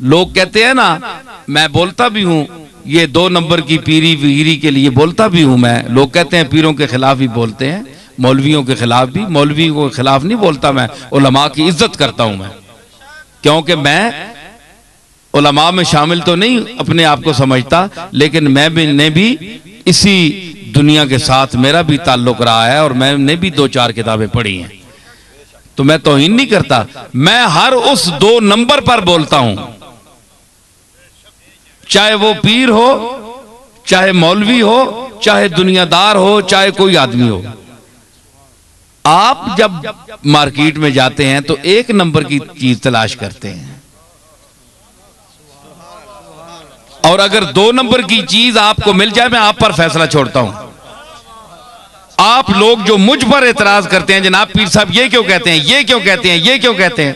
लोग कहते हैं ना, मैं बोलता भी हूं ये 2 नंबर की पीरी वीरी के लिए बोलता भी हूं मैं। लोग कहते हैं पीरों के खिलाफ ही बोलते हैं, मौलवियों के खिलाफ भी। मौलवियों के खिलाफ नहीं बोलता मैं, उलमा की इज्जत करता हूं मैं, क्योंकि मैं उलमा में शामिल तो नहीं अपने आप को समझता, लेकिन मैंने भी इसी दुनिया के साथ मेरा भी ताल्लुक रहा है और मैंने भी 2-4 किताबें पढ़ी हैं। तो मैं तौहीन नहीं करता, मैं हर उस 2 नंबर पर बोलता हूं, चाहे वो पीर हो, चाहे मौलवी हो, चाहे दुनियादार हो, चाहे कोई आदमी हो। आप जब मार्केट में जाते हैं तो 1 नंबर की चीज तलाश करते हैं, और अगर 2 नंबर की चीज आपको मिल जाए, मैं आप पर फैसला छोड़ता हूं। आप लोग जो मुझ पर एतराज करते हैं, जनाब पीर साहब ये क्यों कहते हैं, ये क्यों कहते हैं, ये क्यों कहते हैं,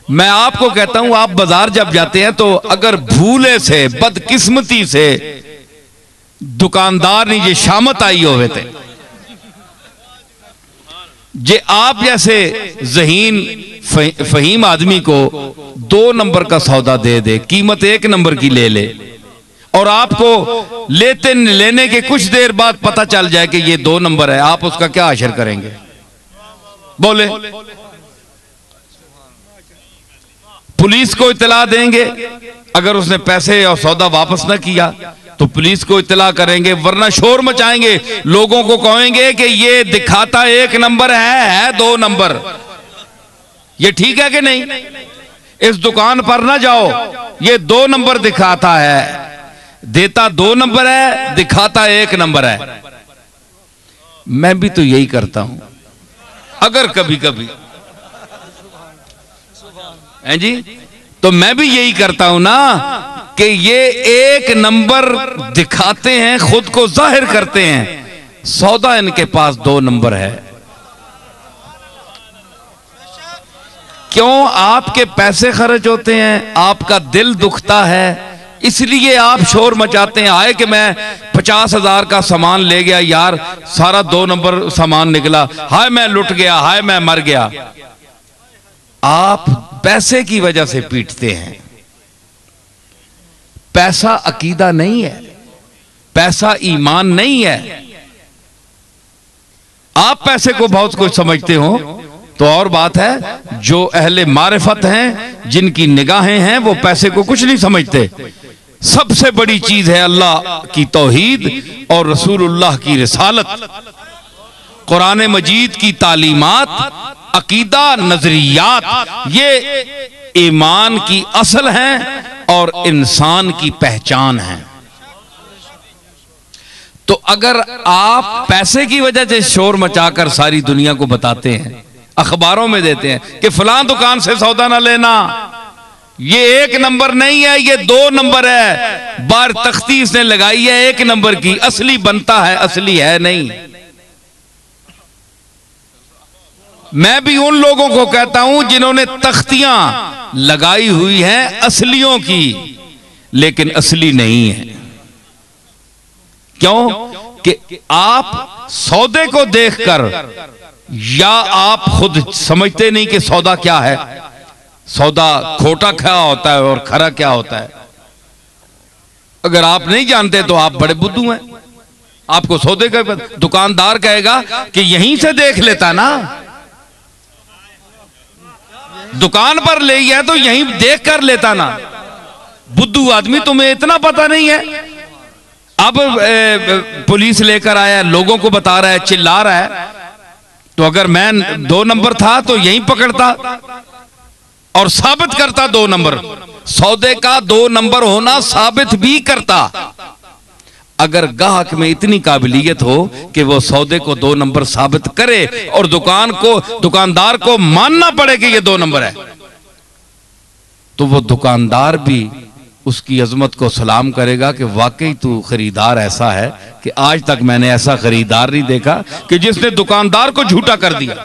मैं आपको कहता हूं, आप बाजार जब जाते हैं तो अगर भूले से बदकिस्मती से दुकानदार ने ये शामत आई होवे थे, जे आप जैसे जहीन फहीम आदमी को 2 नंबर का सौदा दे, कीमत 1 नंबर की ले, और आपको लेने के कुछ देर बाद पता चल जाए कि ये 2 नंबर है, आप उसका क्या असर करेंगे? बोले। पुलिस को इत्तला देंगे, अगर उसने पैसे और सौदा वापस ना किया तो पुलिस को इत्तला करेंगे, वरना शोर मचाएंगे, लोगों को कहेंगे कि ये दिखाता 1 नंबर है 2 नंबर। ये ठीक है कि नहीं? इस दुकान पर ना जाओ, ये 2 नंबर दिखाता है, देता 2 नंबर है, दिखाता 1 नंबर है। मैं भी तो यही करता हूं, अगर कभी कभी हैं जी, तो मैं भी यही करता हूं ना कि ये 1 नंबर दिखाते हैं, खुद को जाहिर करते हैं, सौदा इनके पास 2 नंबर है। क्यों? आपके पैसे खर्च होते हैं, आपका दिल दुखता है, इसलिए आप शोर मचाते हैं। आए कि मैं 50,000 का सामान ले गया यार, सारा 2 नंबर सामान निकला, हाय मैं लुट गया, हाय मैं मर गया। आप पैसे की वजह से पीटते हैं। पैसा अकीदा नहीं है, पैसा ईमान नहीं है। आप पैसे को बहुत कुछ समझते हो तो और बात है, जो अहले मारिफत हैं, जिनकी निगाहें हैं, वो पैसे को कुछ नहीं समझते। सबसे बड़ी चीज है अल्लाह की तौहीद और रसूलुल्लाह की रिसालत, कुरान मजीद की तालीमात, अकीदा, नजरियात, ये ईमान की असल हैं और इंसान की पहचान है। तो अगर आप पैसे की वजह से शोर मचाकर सारी दुनिया को बताते हैं, अखबारों में देते हैं कि फलां दुकान से सौदा ना लेना, ये 1 नंबर नहीं है, ये 2 नंबर है, बार तख्ती इसने लगाई है 1 नंबर की, असली बनता है, असली है नहीं। मैं भी उन लोगों को कहता हूं जिन्होंने तख्तियां लगाई हुई हैं असलियों की, लेकिन असली नहीं है। क्यों? कि आप सौदे को देखकर, या आप खुद समझते नहीं कि सौदा क्या है, सौदा खोटा क्या होता है और खरा क्या होता है। अगर आप नहीं जानते तो आप बड़े बुद्धू हैं। आपको सौदे का दुकानदार कहेगा कि यहीं से देख लेता ना, दुकान पर ले है तो यहीं देख कर लेता ना। बुद्धू आदमी, तुम्हें इतना पता नहीं है। अब पुलिस लेकर आया, लोगों को बता रहा है, चिल्ला रहा है, तो अगर मैं 2 नंबर था तो यहीं पकड़ता और साबित करता 2 नंबर, सौदे का 2 नंबर होना साबित भी करता। अगर गाहक में इतनी काबिलियत हो कि वो सौदे को 2 नंबर साबित करे और दुकानदार को मानना पड़े कि ये 2 नंबर है, तो वो दुकानदार भी उसकी अजमत को सलाम करेगा कि वाकई तू खरीदार ऐसा है कि आज तक मैंने ऐसा खरीदार नहीं देखा कि जिसने दुकानदार को झूठा कर दिया।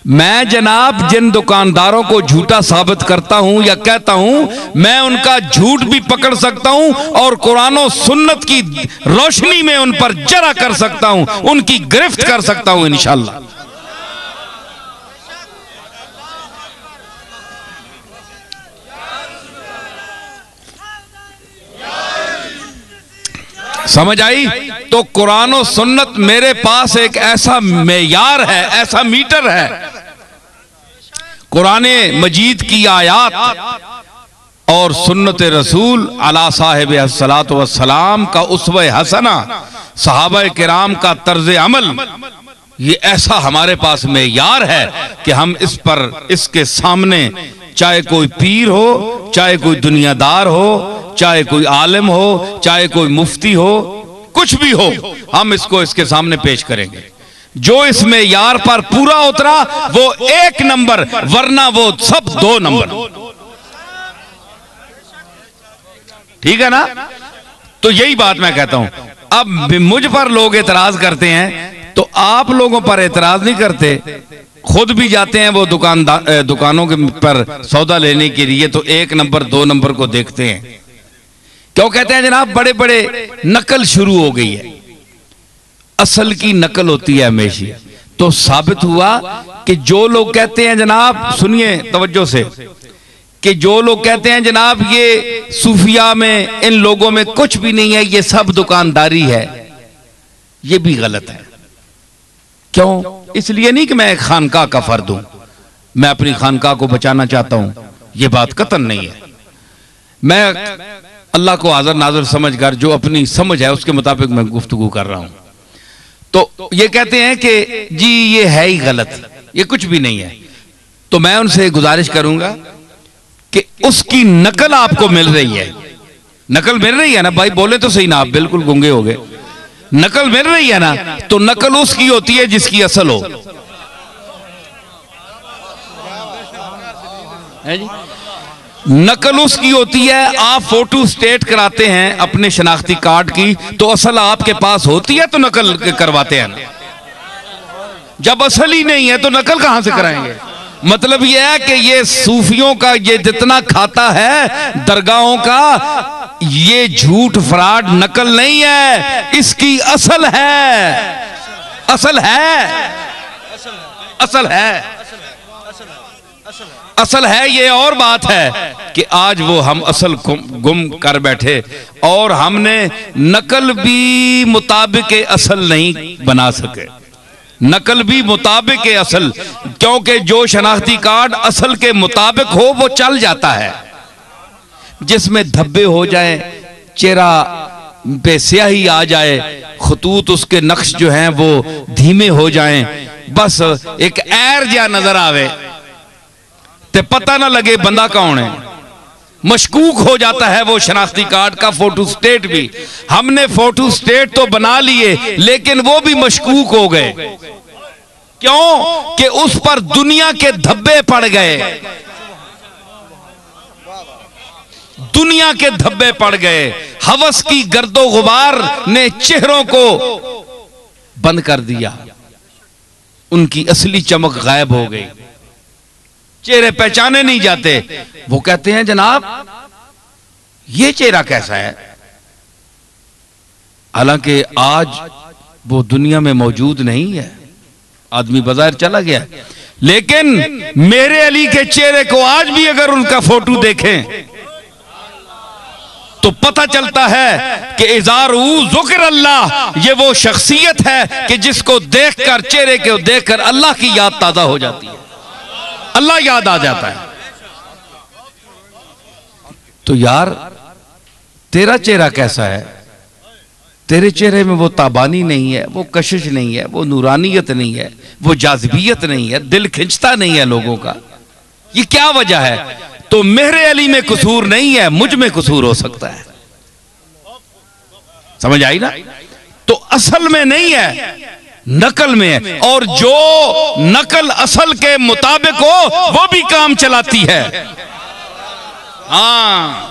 मैं जनाब जिन दुकानदारों को झूठा साबित करता हूं या कहता हूं, मैं उनका झूठ भी पकड़ सकता हूं और कुरान और सुन्नत की रोशनी में उन पर जरा कर सकता हूं, उनकी गिरफ्त कर सकता हूं इंशाअल्लाह। समझ आई? तो कुरान और सुन्नत मेरे पास एक ऐसा मेयार है, ऐसा मीटर है। कुरान मजीद की आयात और सुन्नत रसूल अला साहिब अस्सलातु वस्सलाम का उस्वे हसना, सहाबा किराम का तर्ज अमल, ये ऐसा हमारे पास मेयार है कि हम इस पर, इसके सामने चाहे कोई पीर हो, चाहे कोई दुनियादार हो, चाहे कोई आलिम हो, चाहे कोई मुफ्ती हो, कुछ भी हो, हम इसको इसके सामने पेश करेंगे। जो इस मेयार पर पूरा उतरा वो 1 नंबर, वरना वो सब 2 नंबर। ठीक है ना? तो यही बात मैं कहता हूं। अब मुझ पर लोग एतराज करते हैं, तो आप लोगों पर एतराज नहीं करते, खुद भी जाते हैं वो दुकानों के पर सौदा लेने के लिए, तो 1 नंबर 2 नंबर को देखते हैं। क्यों कहते हैं जनाब? बड़े बड़े नकल शुरू हो गई है, असल की नकल होती है हमेशा। तो साबित हुआ कि जो लोग कहते हैं जनाब, सुनिए तवज्जो से, कि जो लोग कहते हैं जनाब ये सूफिया में, इन लोगों में कुछ भी नहीं है, ये सब दुकानदारी है, ये भी गलत है। क्यों? इसलिए नहीं कि मैं एक खानका का फर्द हूं, मैं अपनी खानका को बचाना चाहता हूं, यह बात कतन नहीं है। मैं अल्लाह को हाज़िर नाज़िर समझकर जो अपनी समझ है उसके मुताबिक मैं गुफ्तगू कर रहा हूं। तो ये कहते हैं कि जी ये है ही गलत, ये कुछ भी नहीं है। तो मैं उनसे गुजारिश करूंगा कि उसकी नकल आपको मिल रही है, नकल मिल रही है ना भाई? बोले तो सही ना, आप बिल्कुल गूंगे हो गए। नकल मिल रही है ना? तो नकल उसकी होती है जिसकी असल हो, है जी? नकल उसकी होती है, आप फोटो स्टेट कराते हैं अपने शनाख्ती कार्ड की, तो असल आपके पास होती है तो नकल करवाते हैं ना। जब असल ही नहीं है तो नकल कहां से कराएंगे? मतलब यह है कि ये सूफियों का ये जितना खाता है दरगाहों का, ये झूठ फ्रॉड नकल नहीं है, इसकी असल है, असल है, असल है, असल है। ये और बात है कि आज वो हम असल गुम कर बैठे और हमने नकल भी मुताबिक असल नहीं बना सके, नकल भी मुताबिक असल, क्योंकि जो शनाख्ती कार्ड असल के मुताबिक हो वो चल जाता है। जिसमें धब्बे हो जाए, चेहरा पे स्याही आ जाए, खतूत उसके नक्श जो हैं वो धीमे हो जाएं, बस एक एर जा नजर आवे ते पता ना लगे बंदा कौन है, मशकूक हो जाता है वो शनाख्ती कार्ड का फोटो स्टेट भी। हमने फोटो स्टेट तो बना लिए लेकिन वो भी मशकूक हो गए। क्यों? कि उस पर दुनिया के धब्बे पड़ गए, दुनिया के धब्बे पड़ गए। हवस की गर्दो गुबार ने चेहरों को बंद कर दिया, उनकी असली चमक गायब हो गई, चेहरे पहचाने नहीं जाते। वो कहते हैं जनाब ये चेहरा कैसा है, हालांकि आज वो दुनिया में मौजूद नहीं है, आदमी बाजार चला गया। लेकिन मेरे अली के चेहरे को आज भी अगर उनका फोटो देखें तो पता चलता है कि इज़ारू ज़ुक्र अल्लाह, ये वो शख्सियत है कि जिसको देखकर, चेहरे को देखकर अल्लाह की याद ताजा हो जाती है, अल्लाह याद आ जाता है। तो यार तेरा चेहरा कैसा है? तेरे चेहरे में वो ताबानी नहीं है, वो कशिश नहीं है, वो नूरानियत नहीं है, वो जाज़बियत नहीं है, दिल खिंचता नहीं है लोगों का। ये क्या वजह है? तो मेरे अली में कसूर नहीं है, मुझ में कसूर हो सकता है। समझ आई ना? तो असल में नहीं है, नकल में है। और जो नकल असल के मुताबिक हो वो भी काम चलाती है। हाँ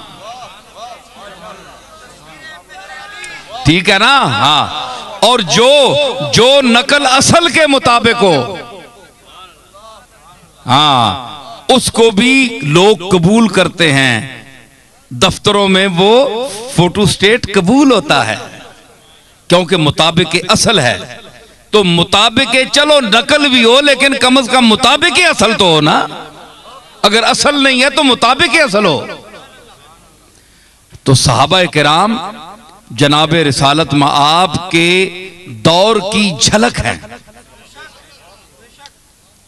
ठीक है ना? हाँ। और जो नकल असल के मुताबिक हो, हाँ, उसको भी लोग कबूल करते हैं। दफ्तरों में वो फोटो स्टेट कबूल होता है क्योंकि मुताबिक असल है। तो मुताबिक, चलो नकल भी हो लेकिन कम से कम मुताबिक असल तो हो ना। अगर असल नहीं है तो मुताबिक असल हो। तो सहाबा किराम जनाब रिसालत मआब के दौर की झलक है।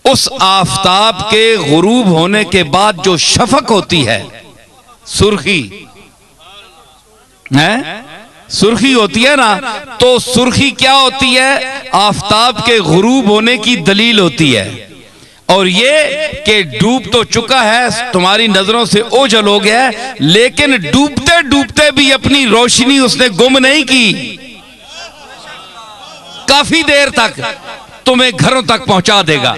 उस आफताब के गुरूब होने के बाद जो शफक होती है, सुर्खी है, सुर्खी होती है ना, तो सुर्खी क्या होती है? आफताब के गुरूब होने की दलील होती है। और ये कि डूब तो चुका है, तुम्हारी नजरों से ओझल हो गया है, लेकिन डूबते डूबते भी अपनी रोशनी उसने गुम नहीं की। काफी देर तक तुम्हें घरों तक पहुंचा देगा।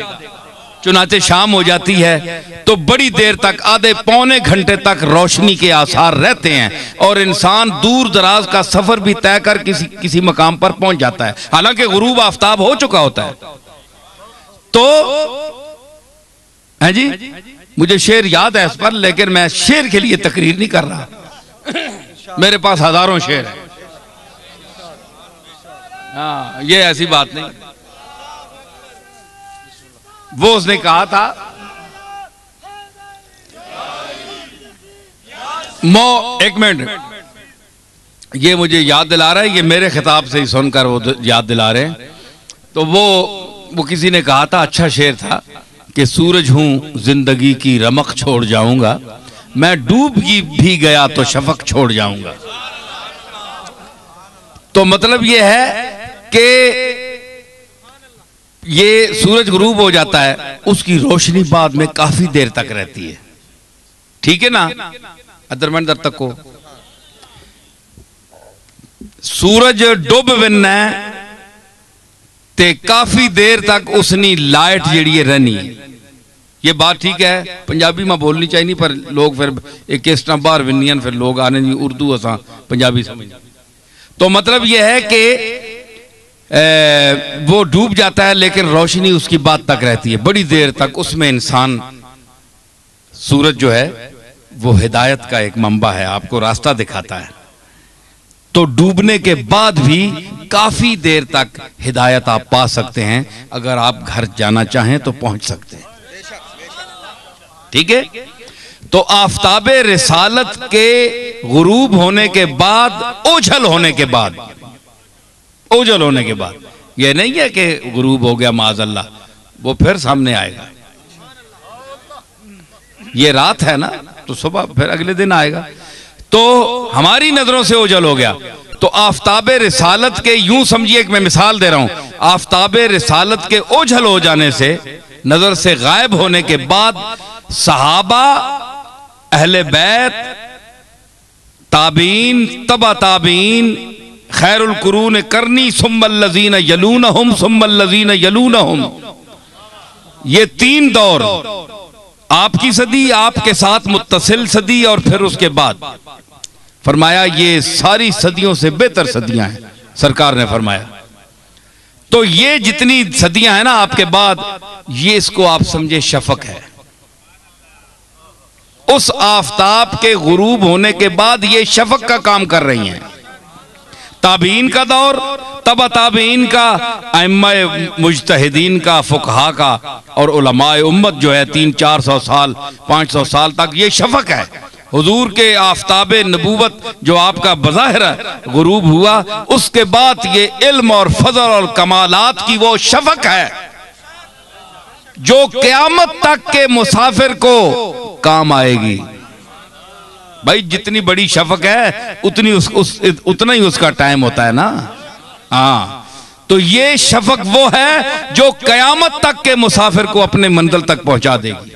चुनाचे शाम हो जाती है तो बड़ी देर तक, आधे पौने घंटे तक रोशनी के आसार रहते हैं और इंसान दूर दराज का सफर भी तय कर किसी मकाम पर पहुंच जाता है, हालांकि गुरूब आफ्ताब हो चुका होता है। तो है जी, मुझे शेर याद है इस पर, लेकिन मैं शेर के लिए तकरीर नहीं कर रहा, मेरे पास हजारों शेर है। हाँ, ये ऐसी बात नहीं। वो उसने कहा था, एक मिनट, ये मुझे याद दिला रहा है, ये मेरे खिताब से ही सुनकर वो याद दिला रहे हैं। तो वो किसी ने कहा था, अच्छा शेर था कि सूरज हूं जिंदगी की रमक छोड़ जाऊंगा, मैं डूब भी गया तो शफक छोड़ जाऊंगा। तो मतलब ये है कि ये सूरज गुरूब हो जाता है, उसकी रोशनी बाद में काफी देर तक रहती है, ठीक है ना? अदरमंदर तक को सूरज डुब विन्ना ते काफी देर तक उसनी लाइट जिहड़ी रहनी है। ये बात ठीक है, पंजाबी में बोलनी चाहिए नहीं, पर लोग फिर एक किस तरह बाहर विनियन, फिर लोग आने जी उर्दू असा पंजाबी समझ। तो मतलब यह है कि वो डूब जाता है लेकिन रोशनी उसकी बात तक रहती है, बड़ी देर तक उसमें इंसान, सूरज जो है वो हिदायत का एक मंबा है, आपको रास्ता दिखाता है। तो डूबने के बाद भी काफी देर तक हिदायत आप पा सकते हैं, अगर आप घर जाना चाहें तो पहुंच सकते हैं, ठीक है? तो आफताबे रिसालत के गुरूब होने के बाद, ओझल होने के बाद, ओझल होने के बाद, यह नहीं है कि गुरूब हो गया माज़अल्लाह, वो फिर सामने आएगा। ये रात है ना, तो सुबह फिर अगले दिन आएगा। तो हमारी नजरों से ओझल हो गया, तो आफताबे रिसालत के, यूं समझिए कि मैं मिसाल दे रहा हूं, आफताबे रिसालत के ओझल हो जाने से, नजर से गायब होने के बाद, सहाबा, अहले बैत, ताबीन, तबा ताबीन, खैरुल कुरून करनी, सुम्मल्लज़ीन यलूनहुम, सुम्मल्लज़ीन यलूनहुम, ये तीन दौर, आपकी सदी, आपके साथ मुत्तसिल सदी, और फिर उसके बाद फरमाया ये सारी सदियों से बेहतर सदियां हैं, सरकार ने फरमाया। तो ये जितनी सदियां हैं ना आपके बाद, ये इसको आप समझे शफक है। उस आफताब के गुरूब होने के बाद ये शफक का काम कर रही हैं। ताबीन का दौर, तबा ताबीन का, अइम्माए मुज्तहिदीन का, फुकहा का, और उलमाए उम्मत जो है 300-400 साल 500 साल तक, ये शफक है। हुजूर के आफताबे नबूवत जो आपका बज़ाहिर गुरूब हुआ, उसके बाद ये इल्म और फजल और कमालात की वो शफक है जो क़यामत तक के मुसाफिर को काम आएगी। भाई जितनी बड़ी शफक है उतनी उतना ही उसका टाइम होता है ना। हाँ, तो ये शफक वो है जो क़यामत तक के मुसाफिर को अपने मंजिल तक पहुंचा देगी।